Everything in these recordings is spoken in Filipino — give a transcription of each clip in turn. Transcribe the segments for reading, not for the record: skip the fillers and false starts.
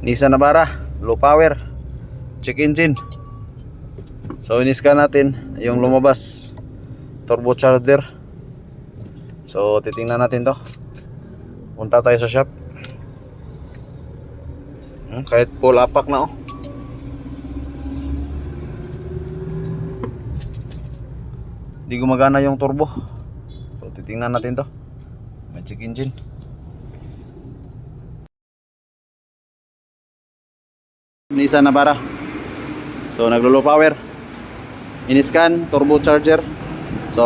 Nissan Navara, low power, check engine. So iniskan natin yung lumabas, turbocharger. So titingnan natin to. Punta tayo sa shop. Kahit full apak na oh. Hindi gumagana yung turbo. So titingnan natin to. May check engine. Nissan Navara. So naglo-low power. Iniskan, turbocharger. So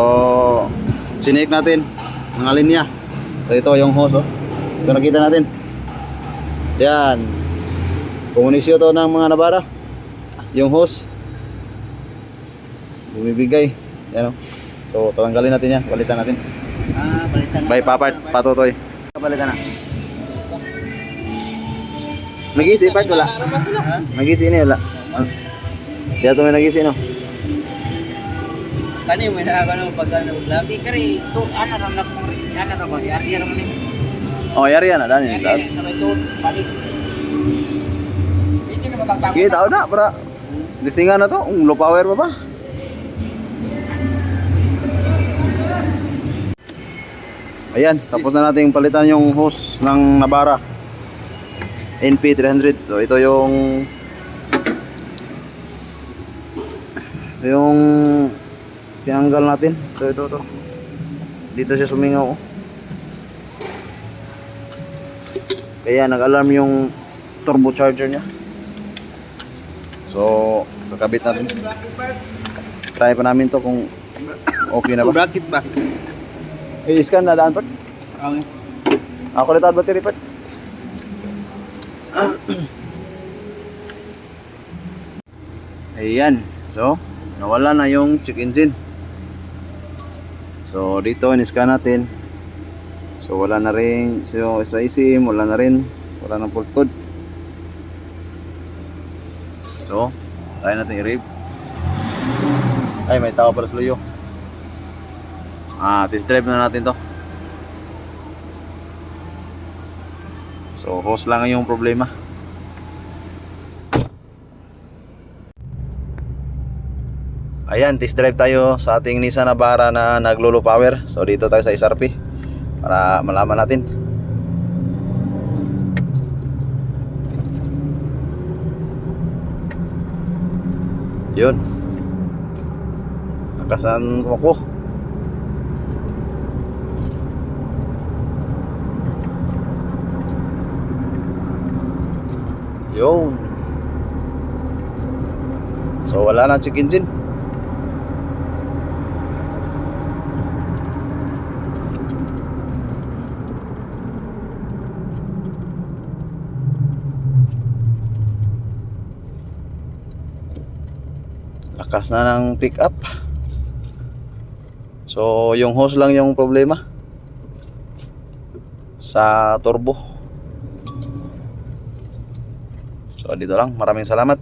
sinek natin ang linya. So ito yung hose oh. Ito nakita natin. Yan. Komunisyo to ng mga Navara. Yung hose bumibigay. Yan oh. So tatanggalin natin yan, palitan natin. Palitan na. By papart, patutoy. Palitan na. Nag-isi part wala. Nag-isi ini wala. Kaya to may nag-isi no. Kani may naaga na pagka lagi Kari, to ano ra nak ano ra ba? Ari ra man ni. Oh, yari yan dani. Ari sa may to balik. Hindi na matangtang. Kita tao na para distingan na to, low power pa ba? Ayan, tapos na natin palitan yung hose ng Navara NP300. So ito yung tinanggal natin. Ito. Dito siya sumingaw. Kaya nag-alarm yung turbocharger niya. So, kakabit natin. Try pa namin to kung okay na ba. bracket ba? I-scan na daan pa. Okay. Ako ulit ang battery pa. Ayan. So, nawala na yung check engine. So, dito in-scan natin. So, wala na rin so, sa ICM, wala na rin. Wala na fault code. So, tayo natin i-rave. Ay, may tao para sa luyo. Test drive na natin to. So, hose lang yung problema. Ayan, test drive tayo sa ating Nissan Navara na naglo-low power. So, dito tayo sa SRP para malaman natin. Yun. Nakasan ko. Yun. So wala na check engine. Lakas na ng pick up. So yung hose lang yung problema sa turbo. So dito lang, maraming salamat.